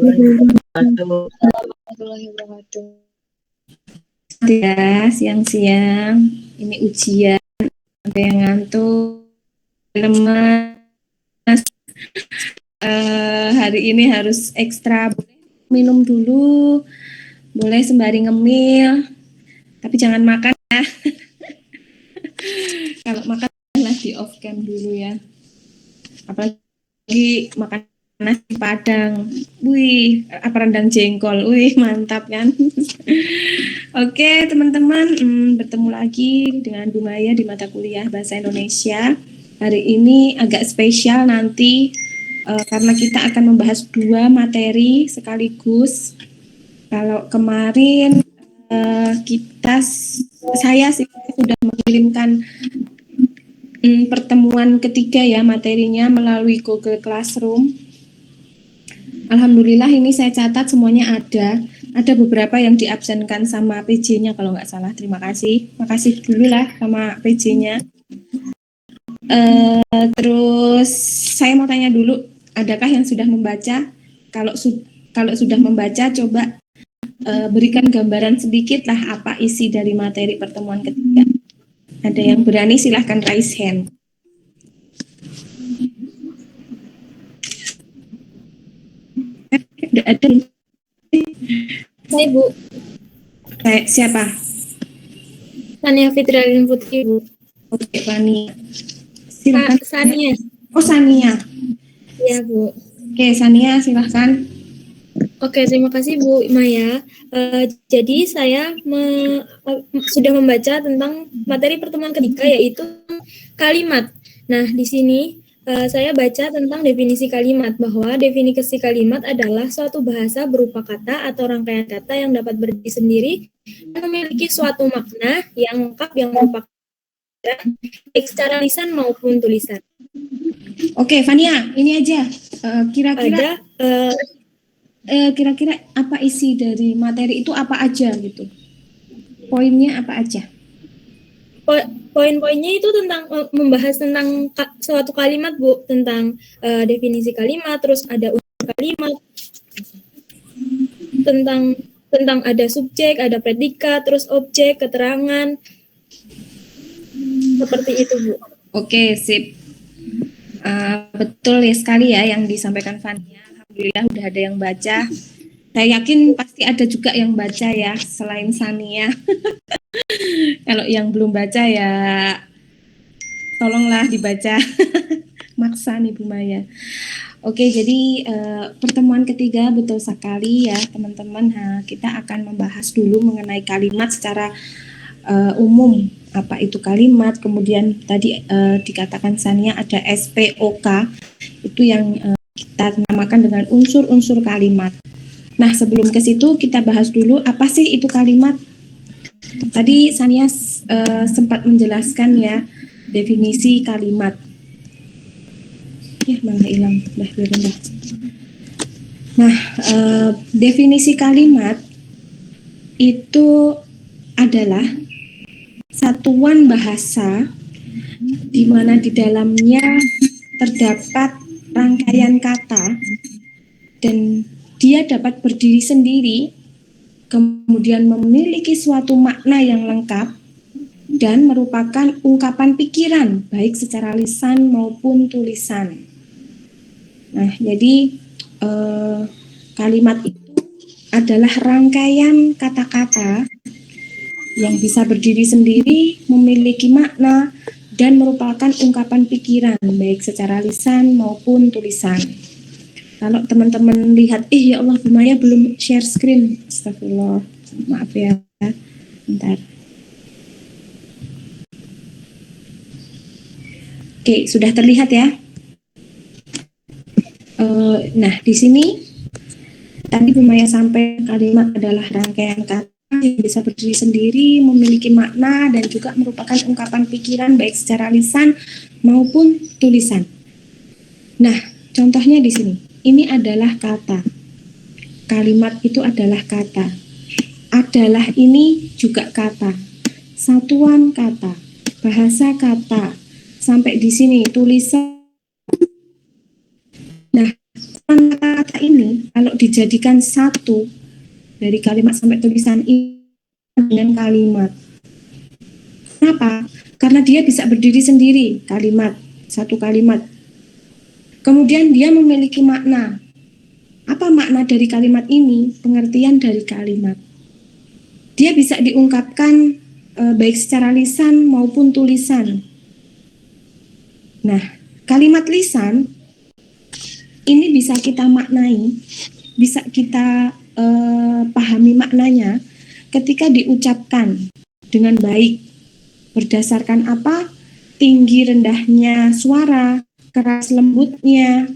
warahmatullahi wabarakatuh. Ya, siang-siang. Ini ujian. Ada yang ngantuk, lemas. Hari ini harus ekstra. Boleh minum dulu. Boleh sembari ngemil. Tapi jangan makan ya. Kalau makan lah di off cam dulu ya. Apalagi makan nasi padang, wih, apa rendang jengkol, wih mantap kan. Oke teman-teman, bertemu lagi dengan Bu Maya di mata kuliah Bahasa Indonesia. Hari ini agak spesial nanti karena kita akan membahas 2 materi sekaligus. Kalau kemarin saya sudah mengirimkan pertemuan ketiga ya materinya melalui Google Classroom. Alhamdulillah ini saya catat semuanya ada. Ada beberapa yang diabsenkan sama PJ-nya kalau nggak salah. Terima kasih. Makasih dulu lah sama PJ-nya. Terus saya mau tanya dulu, adakah yang sudah membaca? Kalau sudah membaca, coba berikan gambaran sedikit lah apa isi dari materi pertemuan ketiga. Ada yang berani silahkan raise hand. Udah ada. Saya Bu. Siapa? Sania Fitrialin Putri Bu. Oke, Fani. Silakan. Sania. Oh, Sania. Iya Bu. Oke, Sania silahkan. Oke, terima kasih Bu Maya. Jadi saya sudah membaca tentang materi pertemuan ketiga yaitu kalimat. Nah, di sini saya baca tentang definisi kalimat, bahwa definisi kalimat adalah suatu bahasa berupa kata atau rangkaian kata yang dapat berdiri sendiri dan memiliki suatu makna yang lengkap yang merupakan baik secara lisan maupun tulisan. Oke, Fania, ini aja. Kira-kira apa isi dari materi itu apa aja gitu? Poinnya apa aja? Poin-poinnya itu tentang membahas tentang suatu kalimat Bu, tentang definisi kalimat, terus ada unsur kalimat, tentang ada subjek, ada predikat, terus objek, keterangan, seperti itu Bu. Oke, sip. Betul ya sekali ya yang disampaikan Fania. Alhamdulillah udah ada yang baca. Saya yakin pasti ada juga yang baca ya selain Sania. Kalau yang belum baca ya tolonglah dibaca. Maksa nih Bu Maya. Oke, jadi pertemuan ketiga betul sekali ya teman-teman. Kita akan membahas dulu mengenai kalimat secara umum. Apa itu kalimat? Kemudian tadi dikatakan Sania ada SPOK, itu yang kita namakan dengan unsur-unsur kalimat. Nah, sebelum ke situ kita bahas dulu apa sih itu kalimat. Tadi Sania sempat menjelaskan ya definisi kalimat. Ya, malah hilang. Nah, definisi kalimat itu adalah satuan bahasa di mana di dalamnya terdapat rangkaian kata dan dia dapat berdiri sendiri, kemudian memiliki suatu makna yang lengkap dan merupakan ungkapan pikiran baik secara lisan maupun tulisan. Nah, jadi kalimat itu adalah rangkaian kata-kata yang bisa berdiri sendiri, memiliki makna, dan merupakan ungkapan pikiran, baik secara lisan maupun tulisan. Kalau teman-teman lihat, ya Allah, Bu Maya belum share screen. Astagfirullah, maaf ya, bentar. Oke, sudah terlihat ya? Nah, di sini tadi Bu Maya sampai kalimat adalah rangkaian kata yang bisa berdiri sendiri, memiliki makna, dan juga merupakan ungkapan pikiran baik secara lisan maupun tulisan. Nah, contohnya di sini. Ini adalah kata. Kalimat itu adalah kata. Adalah ini juga kata. Satuan kata. Bahasa kata. Sampai di sini tulisan. Nah, kata ini kalau dijadikan satu dari kalimat sampai tulisan ini dengan kalimat. Kenapa? Karena dia bisa berdiri sendiri, kalimat, satu kalimat. Kemudian dia memiliki makna. Apa makna dari kalimat ini? Pengertian dari kalimat. Dia bisa diungkapkan baik secara lisan maupun tulisan. Nah, kalimat lisan ini bisa kita maknai, bisa kita pahami maknanya ketika diucapkan dengan baik. Berdasarkan apa? Tinggi rendahnya suara, keras lembutnya,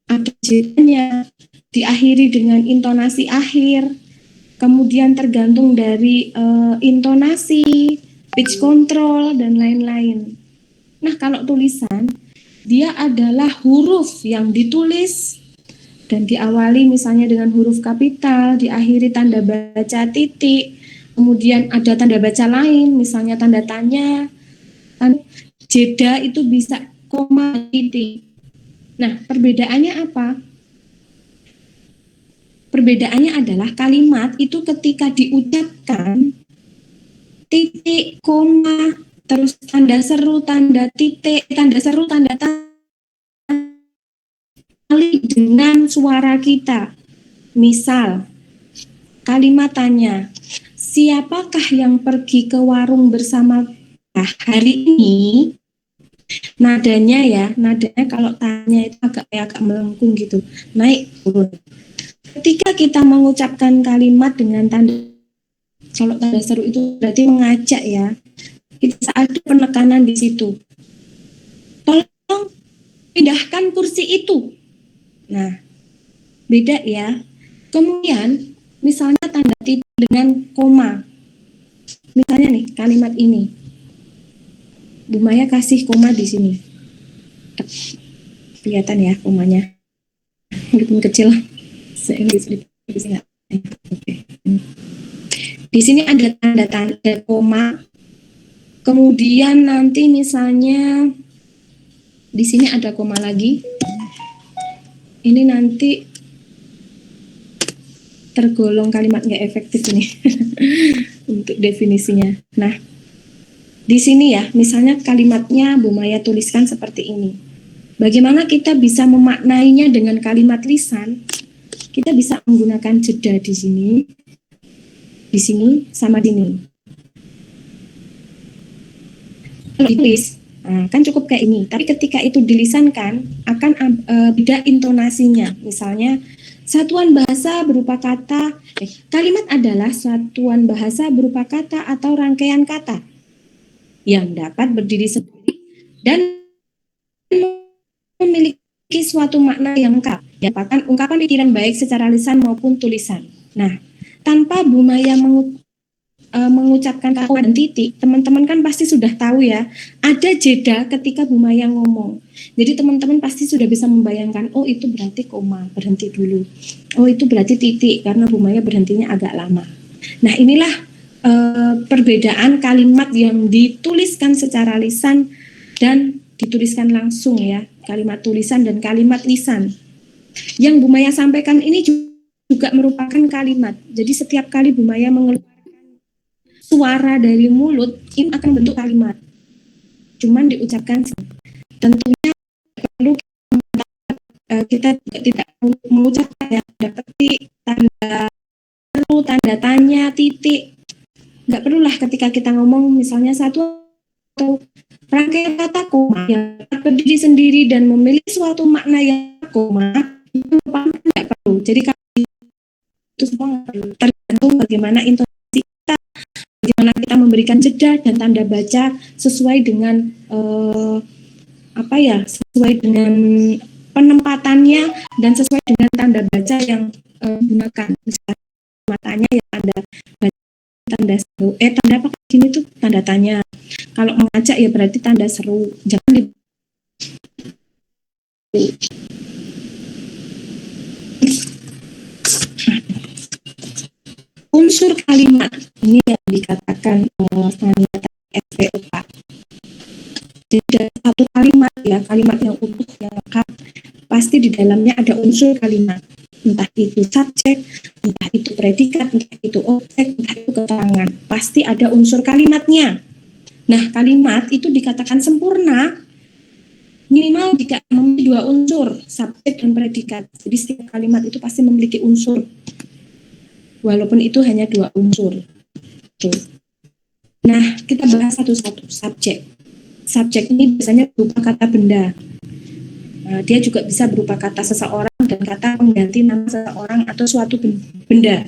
ada jedanya, diakhiri dengan intonasi akhir, kemudian tergantung dari intonasi, pitch control, dan lain-lain. Nah, kalau tulisan, dia adalah huruf yang ditulis dan diawali misalnya dengan huruf kapital, diakhiri tanda baca titik, kemudian ada tanda baca lain, misalnya tanda tanya, jeda itu bisa koma titik. Nah, perbedaannya apa? Perbedaannya adalah kalimat itu ketika diucapkan, titik, koma, terus tanda seru, tanda titik, tanda seru, tanda tali dengan suara kita. Misal, kalimat tanya, siapakah yang pergi ke warung bersama hari ini? Nadanya kalau tanya itu agak melengkung gitu, naik turun. Ketika kita mengucapkan kalimat dengan tanda, kalau tanda seru itu berarti mengajak ya, kita ada penekanan di situ. Tolong pindahkan kursi itu. Nah, beda ya. Kemudian misalnya tanda titik dengan koma. Misalnya nih kalimat ini, Bu Maya kasih koma di sini. Kelihatan ya komanya, meskipun kecil. Di sini ada tanda koma. Kemudian nanti misalnya di sini ada koma lagi. Ini nanti tergolong kalimat nggak efektif ini untuk definisinya. Nah, di sini ya, misalnya kalimatnya Bu Maya tuliskan seperti ini. Bagaimana kita bisa memaknainya dengan kalimat lisan? Kita bisa menggunakan jeda di sini sama di sini. Kalau ditulis, kan cukup kayak ini. Tapi ketika itu dilisankan, akan beda intonasinya. Misalnya, satuan bahasa berupa kata, kalimat adalah satuan bahasa berupa kata atau rangkaian kata yang dapat berdiri sendiri dan memiliki suatu makna yang lengkap. Dapatkan ungkapan pikiran baik secara lisan maupun tulisan. Nah, tanpa Bu Maya mengucapkan kata dan titik, teman-teman kan pasti sudah tahu ya, ada jeda ketika Bu Maya ngomong. Jadi teman-teman pasti sudah bisa membayangkan, oh itu berarti koma, berhenti dulu. Oh itu berarti titik, karena Bu Maya berhentinya agak lama. Nah inilah perbedaan kalimat yang dituliskan secara lisan dan dituliskan langsung ya, kalimat tulisan dan kalimat lisan. Yang Bu Maya sampaikan ini juga merupakan kalimat. Jadi setiap kali Bu Maya mengeluarkan suara dari mulut, ini akan bentuk kalimat. Cuman diucapkan, tentunya perlu kita tidak mengucapkan ya, ada petik, tanda seru, tanda tanya, titik. Nggak perlulah ketika kita ngomong misalnya satu atau rangkaian kata koma yang berdiri sendiri dan memiliki suatu makna yang koma, itu tidak perlu. Jadi itu semua tergantung bagaimana intonasi kita, bagaimana kita memberikan jeda dan tanda baca sesuai dengan sesuai dengan penempatannya dan sesuai dengan tanda baca yang digunakan. Misalnya matanya yang ada tanda seru, tanda apa gini tuh tanda tanya. Kalau mengajak ya berarti tanda seru. Jangan di unsur kalimat ini yang dikatakan standar SPOK. Jadi satu kalimat ya, kalimat yang utuh yang lengkap, pasti di dalamnya ada unsur kalimat. entah itu subjek, entah itu predikat, entah itu objek, entah itu keterangan. Pasti ada unsur kalimatnya. Nah, kalimat itu dikatakan sempurna minimal jika memiliki dua unsur, subjek dan predikat. Jadi setiap kalimat itu pasti memiliki unsur, walaupun itu hanya dua unsur. Nah, kita bahas satu-satu. Subjek. Subjek ini biasanya berupa kata benda. Dia juga bisa berupa kata seseorang dan kata pengganti nama seseorang atau suatu benda.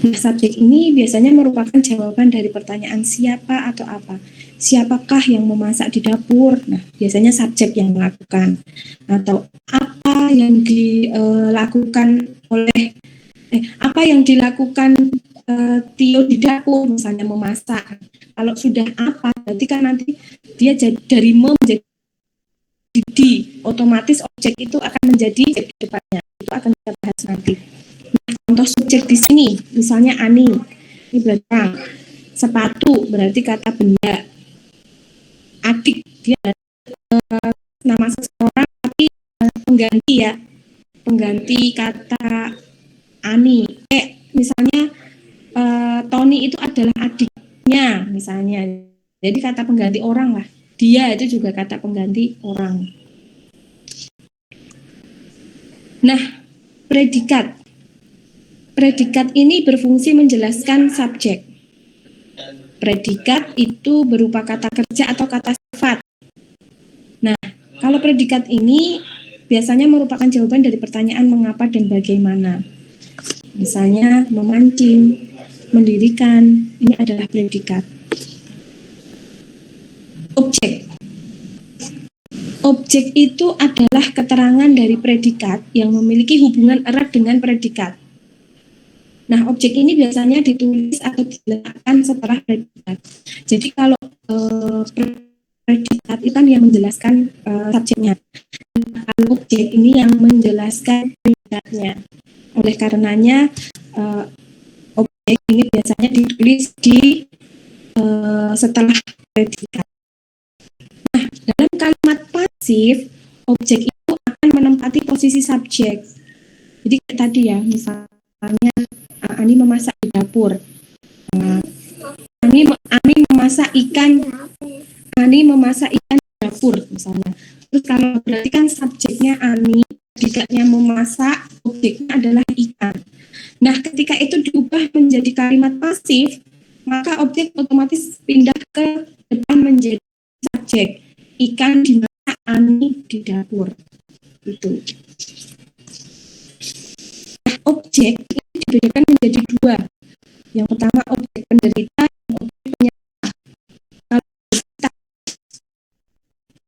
Nah, subjek ini biasanya merupakan jawaban dari pertanyaan siapa atau apa. Siapakah yang memasak di dapur? Nah, biasanya subjek yang melakukan. Atau apa yang dilakukan oleh apa yang dilakukan Tio di dapur, misalnya memasak. Kalau sudah apa, berarti kan nanti dia dari menjadi di, otomatis objek itu akan menjadi di depannya. Itu akan kita bahas nanti. Nah, contoh subjek di sini, misalnya Ani, ini berarti sepatu, berarti kata benda. Adik, dia nama seseorang tapi pengganti ya, pengganti kata Ani. Misalnya Tony itu adalah adiknya, misalnya. Jadi kata pengganti orang lah. Dia itu juga kata pengganti orang. Nah, predikat. Predikat ini berfungsi menjelaskan subjek. Predikat itu berupa kata kerja atau kata sifat. Nah, kalau predikat ini biasanya merupakan jawaban dari pertanyaan mengapa dan bagaimana. Misalnya memancing, mendirikan, ini adalah predikat. Objek. Objek itu adalah keterangan dari predikat yang memiliki hubungan erat dengan predikat. Nah, objek ini biasanya ditulis atau diletakkan setelah predikat. Jadi kalau predikat itu kan yang menjelaskan subjeknya. Kalau objek ini yang menjelaskan predikatnya. Oleh karenanya objek ini biasanya ditulis di setelah predikat. Nah, dalam kalimat pasif, objek itu akan menempati posisi subjek. Jadi kayak tadi ya, misalnya Ani memasak di dapur. Ani memasak ikan. Ani memasak ikan di dapur, misalnya. Terus kalau berarti kan subjeknya Ani, predikatnya memasak, objeknya adalah ikan. Nah, ketika itu diubah menjadi kalimat pasif, maka objek otomatis pindah ke depan menjadi subjek. Ikan dimasak, Ani di dapur. Itu. Nah, objek ini dibedakan menjadi dua. Yang pertama objek penderita, dan objek penyerta.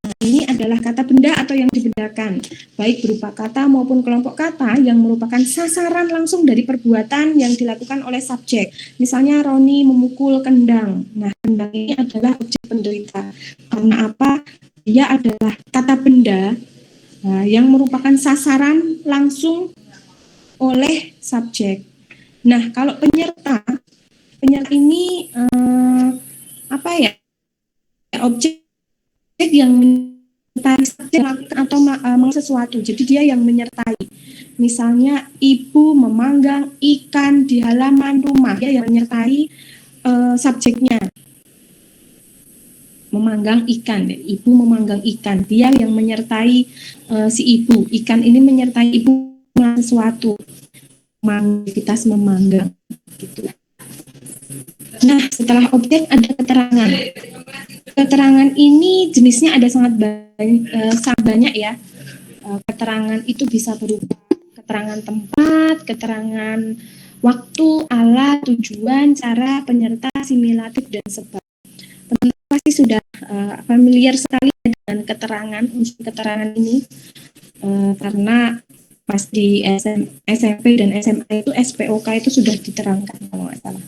Nah, ini adalah kata benda atau yang dibedakan, baik berupa kata maupun kelompok kata yang merupakan sasaran langsung dari perbuatan yang dilakukan oleh subjek. Misalnya Roni memukul kendang. Nah, kendang ini adalah objek penderita. Karena apa? Dia adalah kata benda yang merupakan sasaran langsung oleh subjek. Nah, kalau penyerta ini apa ya? Objek yang menyertai subjek atau sesuatu. Jadi dia yang menyertai. Misalnya ibu memanggang ikan di halaman rumah, dia yang menyertai subjeknya. Memanggang ikan, ibu memanggang ikan, dia yang menyertai si ibu. Ikan ini menyertai ibu sesuatu, aktivitas memanggang gitu. Nah, setelah objek ada keterangan. Keterangan ini jenisnya ada sangat banyak ya. Keterangan itu bisa berupa keterangan tempat, keterangan waktu, alat, tujuan, cara, penyerta, simulatif, dan sebab. Teman-teman pasti sudah familiar sekali dengan keterangan, unsur keterangan ini karena pas di SMP dan SMA itu SPOK itu sudah diterangkan kalau nggak salah.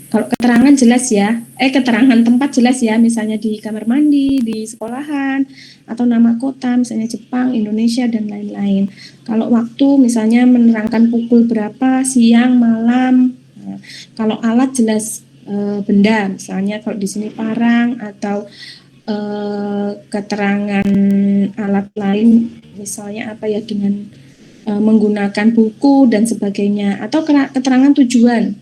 Kalau keterangan jelas ya, keterangan tempat jelas ya, misalnya di kamar mandi, di sekolahan, atau nama kota, misalnya Jepang, Indonesia, dan lain-lain. Kalau waktu, misalnya menerangkan pukul berapa, siang, malam. Nah, kalau alat jelas benda, misalnya kalau di sini parang, atau keterangan alat lain, misalnya apa ya, dengan menggunakan buku dan sebagainya, atau keterangan tujuan.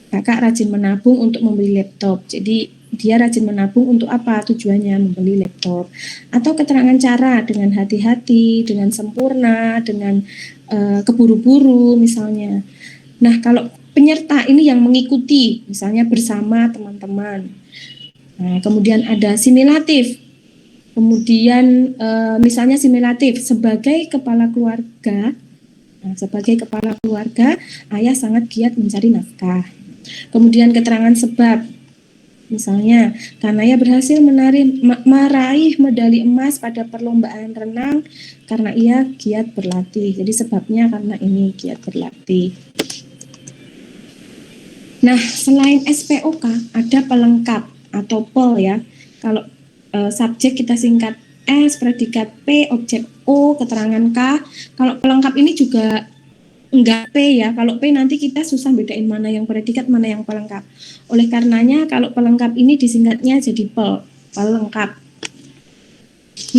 Kakak rajin menabung untuk membeli laptop. Jadi dia rajin menabung untuk apa? Tujuannya membeli laptop. Atau keterangan cara dengan hati-hati, dengan sempurna, dengan keburu-buru misalnya. Nah, kalau penyerta ini yang mengikuti, misalnya bersama teman-teman. Nah, kemudian ada simulatif. Kemudian misalnya simulatif sebagai kepala keluarga. Nah, sebagai kepala keluarga, ayah sangat giat mencari nafkah. Kemudian keterangan sebab, misalnya karena ia berhasil meraih medali emas pada perlombaan renang karena ia giat berlatih. Jadi sebabnya karena ini giat berlatih. Nah, selain SPOK ada pelengkap atau PEL ya. Kalau subjek kita singkat S, predikat P, objek O, keterangan K. Kalau pelengkap ini juga enggak P ya. Kalau P nanti kita susah bedain mana yang predikat, mana yang pelengkap. Oleh karenanya kalau pelengkap ini disingkatnya jadi PEL, pelengkap.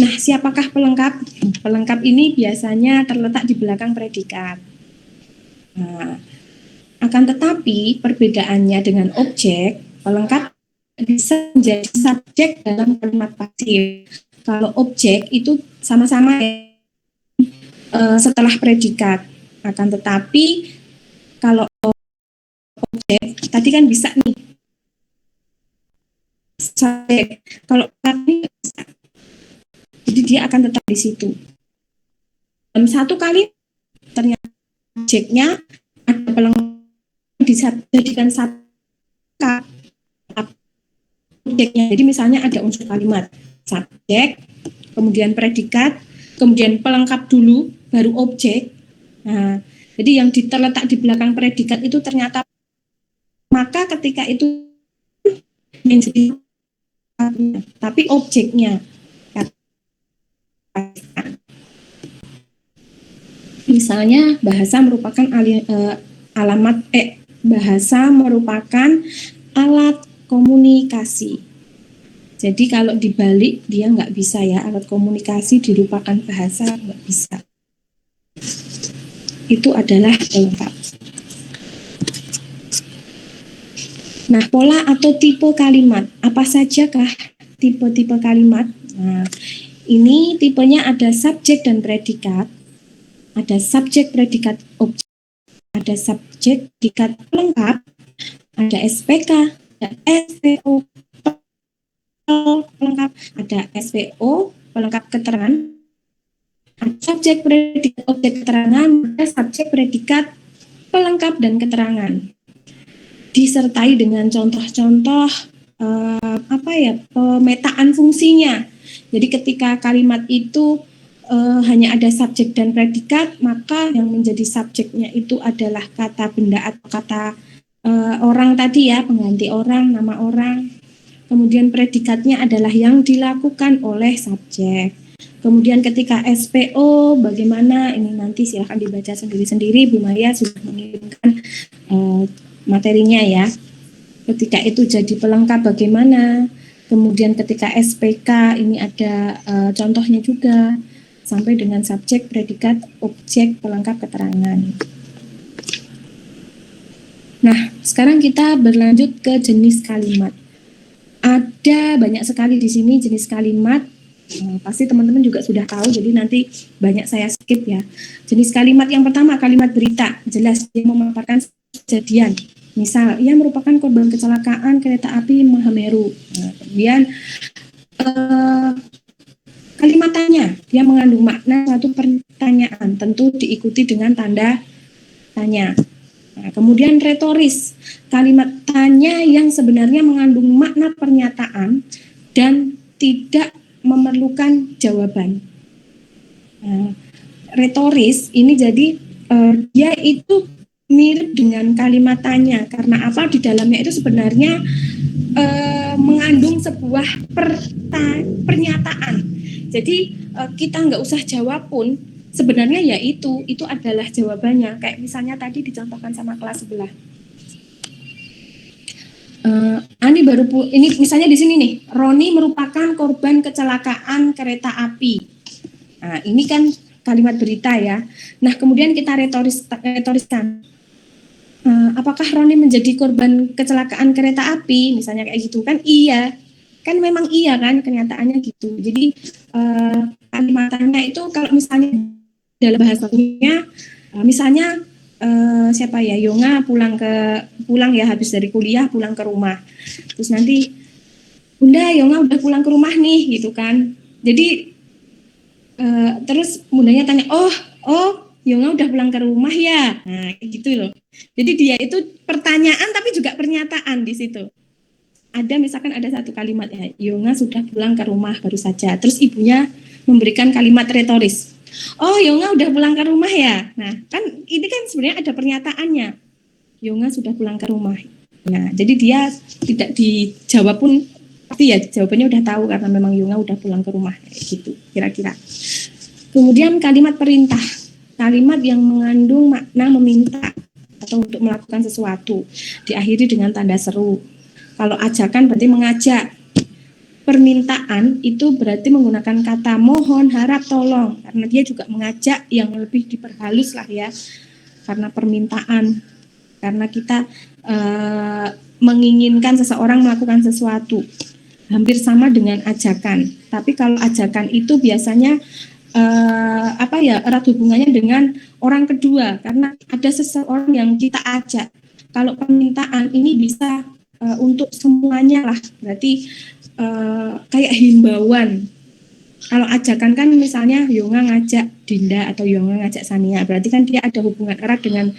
Nah, siapakah pelengkap? Pelengkap ini biasanya terletak di belakang predikat. Nah, akan tetapi perbedaannya dengan objek, pelengkap bisa menjadi subjek dalam kalimat pasif. Kalau objek itu sama-sama setelah predikat. Akan tetapi kalau objek tadi kan bisa nih subjek, kalau kali bisa, jadi dia akan tetap di situ. Dalam satu kali ternyata objeknya ada pelengkap dijadikan satu objeknya. Jadi misalnya ada unsur kalimat subjek, kemudian predikat, kemudian pelengkap dulu, baru objek. Nah, jadi yang terletak di belakang predikat itu ternyata, maka ketika itu menjadi tapi objeknya. Misalnya bahasa merupakan bahasa merupakan alat komunikasi. Jadi kalau dibalik dia nggak bisa ya, alat komunikasi dilupakan bahasa nggak bisa. Itu adalah pelengkap. Nah, pola atau tipe kalimat, apa sajakah tipe-tipe kalimat? Nah, ini tipenya ada subjek dan predikat, ada subjek predikat objek, ada subjek predikat pelengkap, ada SPK, ada SPO pelengkap, ada SPO pelengkap keterangan, ada subjek predikat objek keterangan, ada subjek predikat pelengkap dan keterangan, disertai dengan contoh-contoh pemetaan fungsinya. Jadi ketika kalimat itu hanya ada subjek dan predikat, maka yang menjadi subjeknya itu adalah kata benda atau kata orang tadi ya, pengganti orang, nama orang. Kemudian predikatnya adalah yang dilakukan oleh subjek. Kemudian ketika SPO bagaimana, ini nanti silahkan dibaca sendiri-sendiri, Bu Maya sudah mengirimkan materinya ya. Ketika itu jadi pelengkap bagaimana, kemudian ketika SPK ini ada contohnya juga, sampai dengan subjek, predikat, objek, pelengkap, keterangan. Nah, sekarang kita berlanjut ke jenis kalimat. Ada banyak sekali di sini jenis kalimat, pasti teman-teman juga sudah tahu, jadi nanti banyak saya skip ya. Jenis kalimat yang pertama, kalimat berita, jelas dia memaparkan kejadian. Misal, ia merupakan korban kecelakaan kereta api Mahameru. Nah, kemudian kalimat tanya, dia mengandung makna suatu pertanyaan, tentu diikuti dengan tanda tanya. Nah, kemudian retoris, kalimat tanya yang sebenarnya mengandung makna pernyataan dan tidak memerlukan jawaban. Nah, retoris ini jadi dia itu mirip dengan kalimat tanya, karena apa? Di dalamnya itu sebenarnya mengandung sebuah pernyataan. Jadi kita nggak usah jawab pun, sebenarnya ya itu adalah jawabannya. Kayak misalnya tadi dicontohkan sama kelas sebelah. Ani ini misalnya di sini nih, Roni merupakan korban kecelakaan kereta api. Nah, ini kan kalimat berita ya. Nah, kemudian kita retoriskan. Apakah Roni menjadi korban kecelakaan kereta api? Misalnya kayak gitu kan? Iya, kan memang iya kan kenyataannya gitu. Jadi kalimatannya itu kalau misalnya dalam bahasanya, misalnya siapa ya, Yonga pulang ya habis dari kuliah pulang ke rumah. Terus nanti Bunda, Yonga udah pulang ke rumah nih gitu kan. Jadi terus bundanya tanya, oh Yonga udah pulang ke rumah ya. Nah, kayak gitu loh. Jadi dia itu pertanyaan tapi juga pernyataan di situ. Ada misalkan ada satu kalimat ya, Yonga sudah pulang ke rumah baru saja. Terus ibunya memberikan kalimat retoris. Oh, Yonga udah pulang ke rumah ya. Nah, kan ini kan sebenarnya ada pernyataannya. Yonga sudah pulang ke rumah. Nah, jadi dia tidak dijawab pun pasti ya jawabannya udah tahu karena memang Yonga udah pulang ke rumah gitu kira-kira. Kemudian kalimat perintah. Kalimat yang mengandung makna meminta atau untuk melakukan sesuatu, diakhiri dengan tanda seru. Kalau ajakan berarti mengajak. Permintaan itu berarti menggunakan kata mohon, harap, tolong, karena dia juga mengajak yang lebih diperhalus lah ya, karena permintaan, karena kita menginginkan seseorang melakukan sesuatu, hampir sama dengan ajakan. Tapi kalau ajakan itu biasanya erat hubungannya dengan orang kedua karena ada seseorang yang kita ajak. Kalau permintaan ini bisa untuk semuanya lah, berarti kayak himbauan. Kalau ajakan kan misalnya Yonga ngajak Dinda atau Yonga ngajak Sania, berarti kan dia ada hubungan erat dengan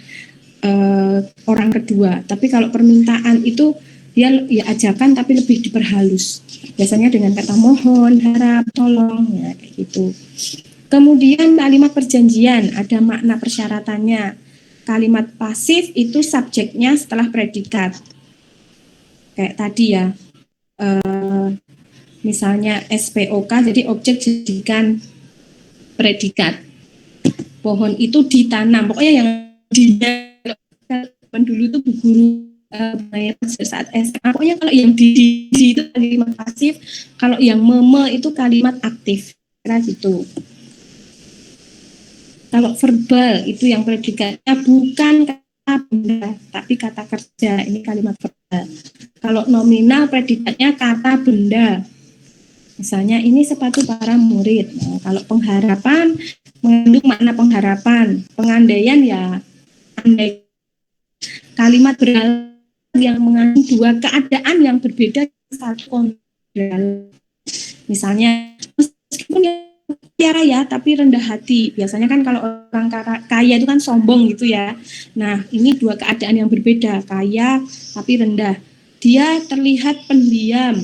orang kedua. Tapi kalau permintaan itu dia ya ajakan tapi lebih diperhalus. Biasanya dengan kata mohon, harap, tolong, ya kayak gitu. Kemudian kalimat perjanjian, ada makna persyaratannya. Kalimat pasif itu subjeknya setelah predikat. Kayak tadi ya, misalnya SPOK, jadi objek jadikan predikat. Pohon itu ditanam, pokoknya yang dulu itu bu guru saat SMA, pokoknya kalau yang di itu kalimat pasif, kalau yang meme itu kalimat aktif, kira gitu. Kalau verbal itu yang predikatnya bukan kata benda, tapi kata kerja, ini kalimat verbal. Kalau nominal predikatnya kata benda. Misalnya ini sepatu para murid. Nah, kalau pengharapan mengandung makna pengharapan, pengandaian ya andai. Kalimat beral yang mengandung dua keadaan yang berbeda satu konteks. Misalnya meskipun kaya ya tapi rendah hati. Biasanya kan kalau orang kaya itu kan sombong gitu ya. Nah, ini dua keadaan yang berbeda, kaya tapi rendah. Dia terlihat pendiam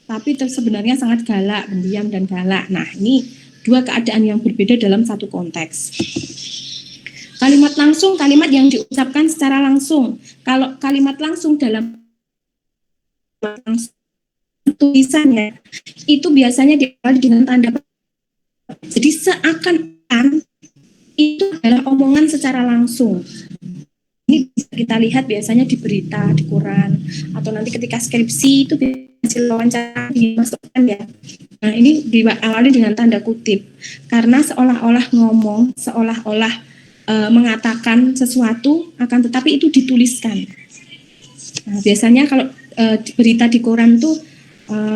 tapi sebenarnya sangat galak, pendiam dan galak. Nah, ini dua keadaan yang berbeda dalam satu konteks. Kalimat langsung, kalimat yang diucapkan secara langsung. Kalau kalimat langsung dalam tulisannya itu biasanya diawali dengan tanda. Jadi seakan-akan itu adalah omongan secara langsung. Ini bisa kita lihat biasanya di berita, di koran, atau nanti ketika skripsi itu hasil wawancara dimasukkan ya. Nah, ini diawali dengan tanda kutip karena seolah-olah ngomong, seolah-olah mengatakan sesuatu, akan tetapi itu dituliskan. Nah, biasanya kalau berita di koran tuh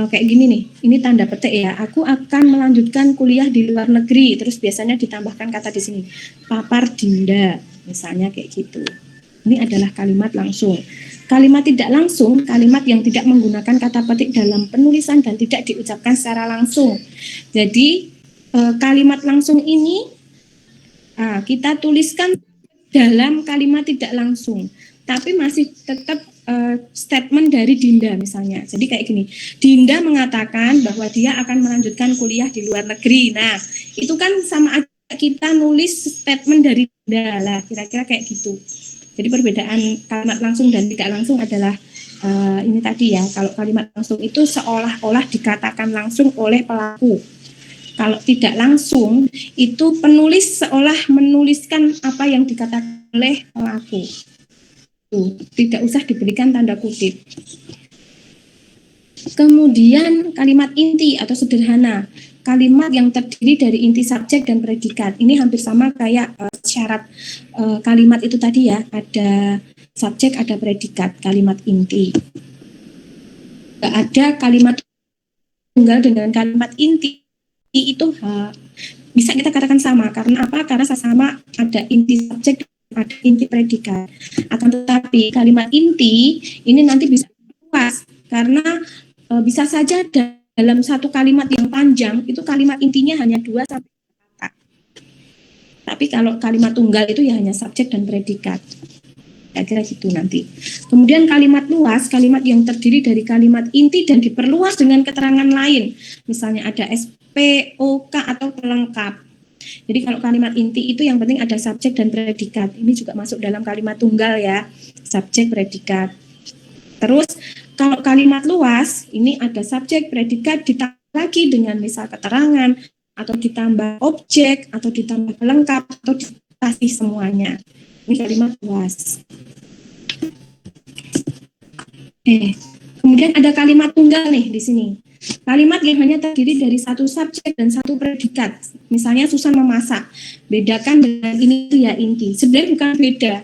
kayak gini nih, ini tanda petik ya, aku akan melanjutkan kuliah di luar negeri, terus biasanya ditambahkan kata di sini, papar Dinda, misalnya kayak gitu. Ini adalah kalimat langsung. Kalimat tidak langsung, kalimat yang tidak menggunakan kata petik dalam penulisan dan tidak diucapkan secara langsung. Jadi kalimat langsung ini kita tuliskan dalam kalimat tidak langsung, tapi masih tetap statement dari Dinda misalnya. Jadi kayak gini, Dinda mengatakan bahwa dia akan melanjutkan kuliah di luar negeri. Nah, itu kan sama aja kita nulis statement dari Dinda lah, kira-kira kayak gitu. Jadi perbedaan kalimat langsung dan tidak langsung adalah ini tadi ya, kalau kalimat langsung itu seolah-olah dikatakan langsung oleh pelaku. Kalau tidak langsung, itu penulis seolah menuliskan apa yang dikatakan oleh pelaku. Tidak usah diberikan tanda kutip. Kemudian kalimat inti atau sederhana. kalimat yang terdiri dari inti, subjek, dan predikat. Ini hampir sama kayak syarat kalimat itu tadi ya, ada subjek, ada predikat, kalimat inti. Nggak ada kalimat tunggal dengan kalimat inti itu bisa kita katakan sama. Karena apa? Karena sama ada inti subjek, ada inti predikat. Akan tetapi kalimat inti ini nanti bisa luas karena bisa saja dalam satu kalimat yang panjang itu kalimat intinya hanya 2 sampai 3 kata. Tapi kalau kalimat tunggal itu ya hanya subjek dan predikat. Kira-kira gitu nanti. Kemudian kalimat luas, kalimat yang terdiri dari kalimat inti dan diperluas dengan keterangan lain. Misalnya ada SPOK atau pelengkap. Jadi kalau kalimat inti itu yang penting ada subjek dan predikat. Ini juga masuk dalam kalimat tunggal ya, subjek, predikat. Terus kalau kalimat luas, ini ada subjek, predikat, ditambah lagi dengan misal keterangan, atau ditambah objek, atau ditambah pelengkap, atau dikasih semuanya. Ini kalimat luas. Kemudian ada kalimat tunggal nih di sini. Kalimat yang hanya terdiri dari satu subjek dan satu predikat. Misalnya Susan memasak. Bedakan dengan ini ya inti. Sebenarnya bukan beda.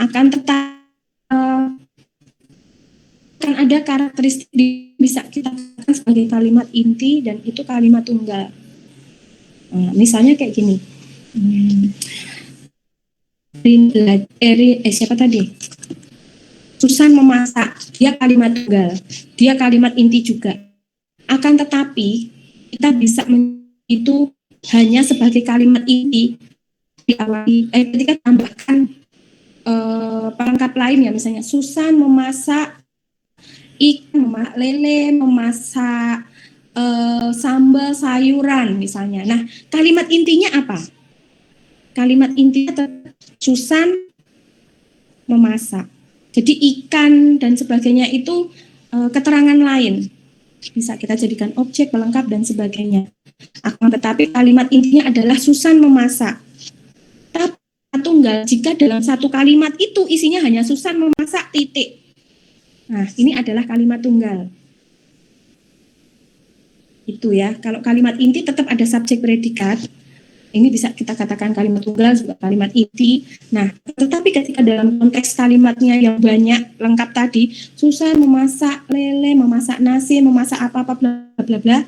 Akan tetapi kan ada karakteristik bisa kita katakan sebagai kalimat inti dan itu kalimat tunggal. Misalnya kayak gini. Siapa tadi? Susan memasak. Dia kalimat tunggal. Dia kalimat inti juga. Akan tetapi kita bisa itu hanya sebagai kalimat inti diawali ketika tambahkan pelengkap lain ya, misalnya Susan memasak ikan, memasak lele, memasak sambal sayuran misalnya. Nah, kalimat intinya apa? Kalimat intinya Susan memasak. Jadi ikan dan sebagainya itu keterangan lain. Bisa kita jadikan objek, pelengkap, dan sebagainya. Akan tetapi kalimat intinya adalah Susan memasak. Tapi tunggal jika dalam satu kalimat itu isinya hanya Susan memasak titik. Nah, ini adalah kalimat tunggal. Itu ya. Kalau kalimat inti tetap ada subjek predikat. Ini bisa kita katakan kalimat tunggal juga kalimat inti. Nah, tetapi ketika dalam konteks kalimatnya yang banyak lengkap tadi, Susan memasak lele, memasak nasi, memasak apa-apa bla bla bla.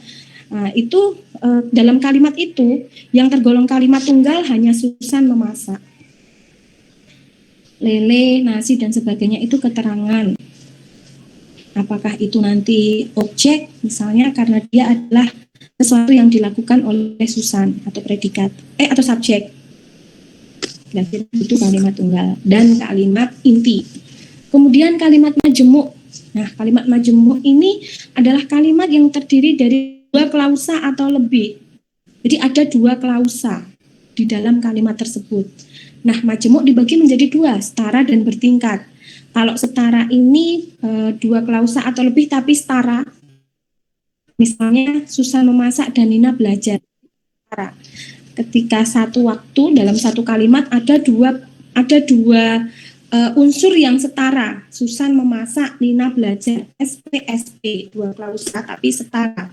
Nah, itu dalam kalimat itu yang tergolong kalimat tunggal hanya Susan memasak. Lele, nasi dan sebagainya itu keterangan. Apakah itu nanti objek misalnya karena dia adalah sesuatu yang dilakukan oleh Susan atau predikat atau subjek. Dan itu kalimat tunggal dan kalimat inti. Kemudian kalimat majemuk. Nah, kalimat majemuk ini adalah kalimat yang terdiri dari 2 klausa atau lebih. Jadi ada 2 klausa di dalam kalimat tersebut. Nah, majemuk dibagi menjadi 2, setara dan bertingkat. Kalau setara ini 2 klausa atau lebih tapi setara. Misalnya Susan memasak dan Nina belajar. Ketika satu waktu dalam satu kalimat ada dua unsur yang setara. Susan memasak, Nina belajar. SPSP 2 klausa tapi setara.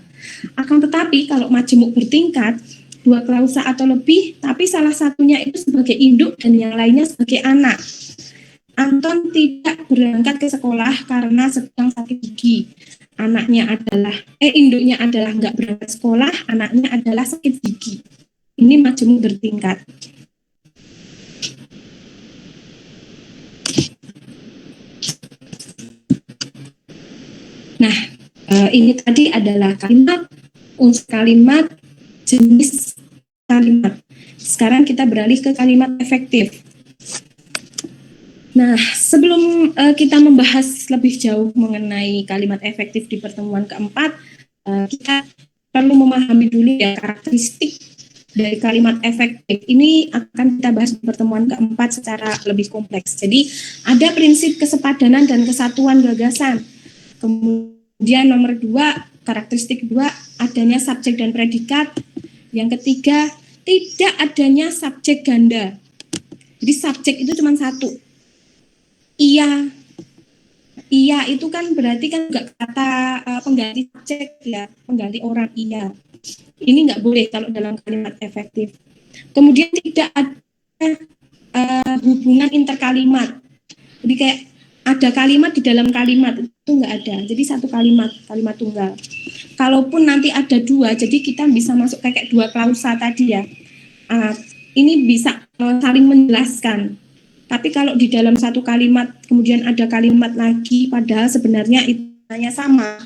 Akan tetapi kalau majemuk bertingkat 2 klausa atau lebih tapi salah satunya itu sebagai induk dan yang lainnya sebagai anak. Anton tidak berangkat ke sekolah karena sedang sakit gigi. Induknya adalah nggak berangkat sekolah, anaknya adalah sakit gigi. Ini majemuk bertingkat. Nah, ini tadi adalah unsur kalimat, jenis kalimat. Sekarang kita beralih ke kalimat efektif. Nah, sebelum kita membahas lebih jauh mengenai kalimat efektif di pertemuan keempat, kita perlu memahami dulu ya karakteristik dari kalimat efektif. Ini akan kita bahas di pertemuan keempat secara lebih kompleks. Jadi, ada prinsip kesepadanan dan kesatuan gagasan. Kemudian nomor 2, karakteristik 2, adanya subjek dan predikat. Yang ketiga, tidak adanya subjek ganda. Jadi subjek itu cuma satu. Iya itu kan berarti kan enggak kata pengganti subjek ya, pengganti orang iya. Ini nggak boleh kalau dalam kalimat efektif. Kemudian tidak ada hubungan interkalimat. Jadi kayak ada kalimat di dalam kalimat, itu nggak ada. Jadi satu kalimat tunggal. Kalaupun nanti ada dua, jadi kita bisa masuk kayak dua klausa tadi ya. Ini bisa saling menjelaskan. Tapi kalau di dalam satu kalimat kemudian ada kalimat lagi, padahal sebenarnya itu hanya sama,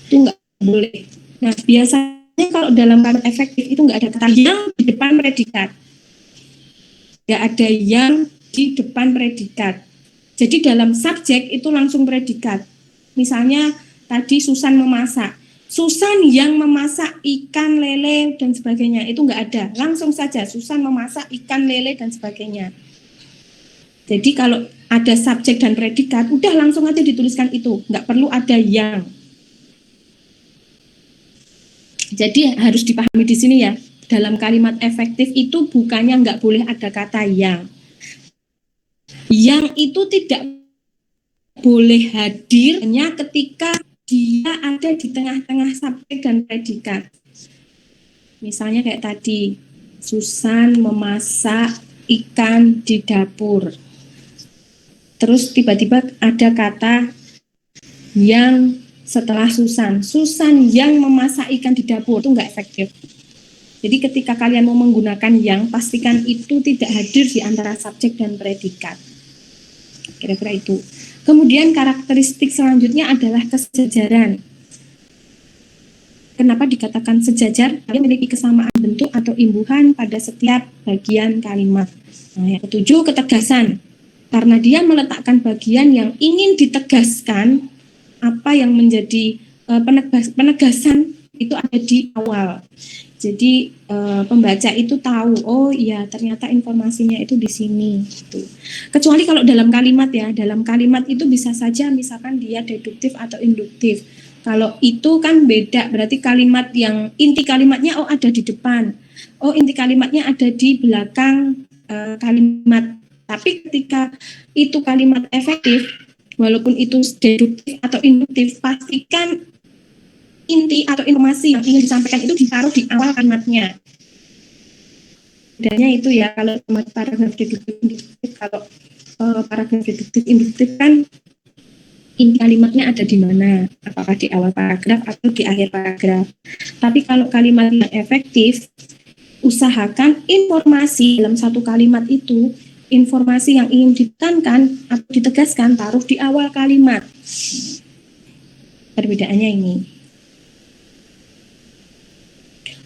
itu nggak boleh. Nah, biasanya kalau dalam kalimat efektif itu nggak ada kata yang di depan predikat. Nggak ada yang di depan predikat. Jadi dalam subjek itu langsung predikat. Misalnya tadi Susan memasak. Susan yang memasak ikan lele dan sebagainya, itu nggak ada. Langsung saja Susan memasak ikan lele dan sebagainya. Jadi kalau ada subjek dan predikat, udah langsung aja dituliskan itu, nggak perlu ada yang. Jadi harus dipahami di sini ya, dalam kalimat efektif itu bukannya nggak boleh ada kata yang. Yang itu tidak boleh hadir hanya ketika dia ada di tengah-tengah subjek dan predikat. Misalnya kayak tadi, Susan memasak ikan di dapur. Terus tiba-tiba ada kata yang setelah Susan. Susan yang memasak ikan di dapur, itu nggak efektif. Jadi ketika kalian mau menggunakan yang, pastikan itu tidak hadir di antara subjek dan predikat. Kira-kira itu. Kemudian karakteristik selanjutnya adalah kesejajaran. Kenapa dikatakan sejajar? Dia memiliki kesamaan bentuk atau imbuhan pada setiap bagian kalimat. Nah, yang ketujuh, ketegasan. Karena dia meletakkan bagian yang ingin ditegaskan, apa yang menjadi penegasan itu ada di awal. Jadi pembaca itu tahu, oh iya ternyata informasinya itu di sini. Gitu. Kecuali kalau dalam kalimat ya, dalam kalimat itu bisa saja misalkan dia deduktif atau induktif. Kalau itu kan beda, berarti kalimat yang inti kalimatnya oh ada di depan, oh inti kalimatnya ada di belakang kalimat. Tapi ketika itu kalimat efektif, walaupun itu deduktif atau induktif, pastikan inti atau informasi yang ingin disampaikan itu ditaruh di awal kalimatnya. Bedanya itu ya, kalau paragraf deduktif induktif, kalau paragraf deduktif induktif kan inti kalimatnya ada di mana, apakah di awal paragraf atau di akhir paragraf. Tapi kalau kalimat yang efektif, usahakan informasi dalam satu kalimat itu, informasi yang ingin ditekankan atau ditegaskan taruh di awal kalimat. Perbedaannya ini.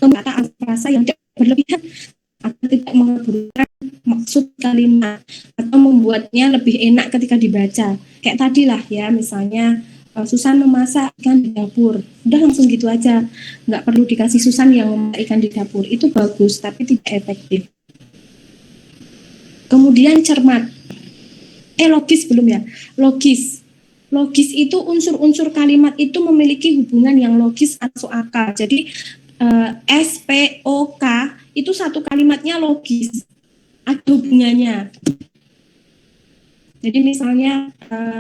Kata frasa yang tidak berlebihan atau tidak mengaburkan maksud kalimat atau membuatnya lebih enak ketika dibaca. Kayak tadi lah ya, misalnya Susan memasak ikan di dapur. Udah langsung gitu aja. Nggak perlu dikasih Susan yang memasak ikan di dapur. Itu bagus, tapi tidak efektif. Kemudian cermat. Logis belum ya? Logis. Logis itu unsur-unsur kalimat itu memiliki hubungan yang logis atau akal. Jadi SPOK itu satu kalimatnya logis, ada hubungannya. Jadi misalnya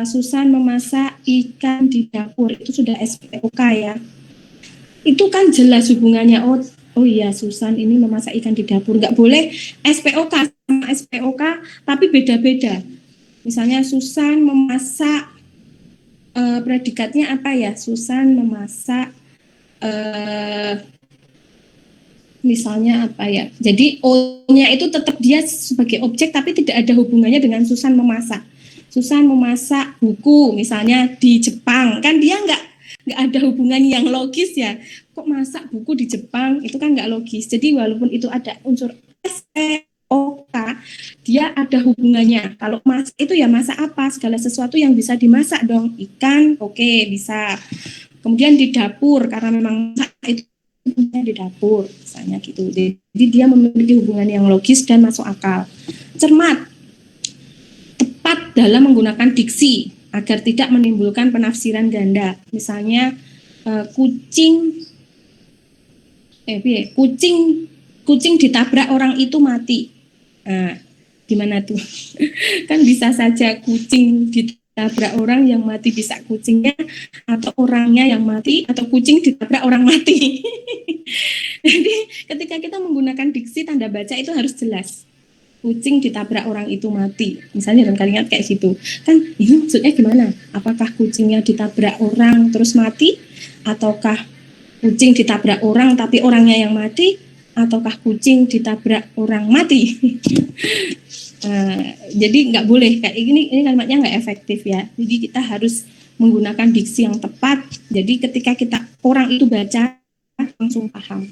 Susan memasak ikan di dapur, itu sudah SPOK ya. Itu kan jelas hubungannya. Oh iya, Susan ini memasak ikan di dapur. Nggak boleh SPOK sama SPOK, tapi beda-beda. Misalnya Susan memasak, predikatnya apa ya? Susan memasak, misalnya apa ya? Jadi O-nya itu tetap dia sebagai objek, tapi tidak ada hubungannya dengan Susan memasak. Susan memasak buku, misalnya di Jepang, kan dia nggak ada hubungan yang logis ya. Kok masak buku di Jepang? Itu kan nggak logis. Jadi walaupun itu ada unsur SPOK, dia ada hubungannya. Kalau masak itu ya masak apa? Segala sesuatu yang bisa dimasak dong. Ikan, oke, bisa. Kemudian di dapur, karena memang masak itu di dapur, misalnya gitu. Jadi dia memiliki hubungan yang logis dan masuk akal. Cermat, tepat dalam menggunakan diksi agar tidak menimbulkan penafsiran ganda. Misalnya kucing ditabrak orang itu mati. Nah, gimana tuh? Kan bisa saja kucing tabrak orang yang mati, bisa kucingnya atau orangnya yang mati, atau kucing ditabrak orang mati. Jadi ketika kita menggunakan diksi tanda baca itu harus jelas. Kucing ditabrak orang itu mati. Misalnya dalam kalimat kayak gitu. Kan ini maksudnya gimana? Apakah kucingnya ditabrak orang terus mati? Ataukah kucing ditabrak orang tapi orangnya yang mati? Ataukah kucing ditabrak orang mati? Jadi nggak boleh kayak ini kalimatnya nggak efektif ya. Jadi kita harus menggunakan diksi yang tepat. Jadi ketika kita orang itu baca langsung paham.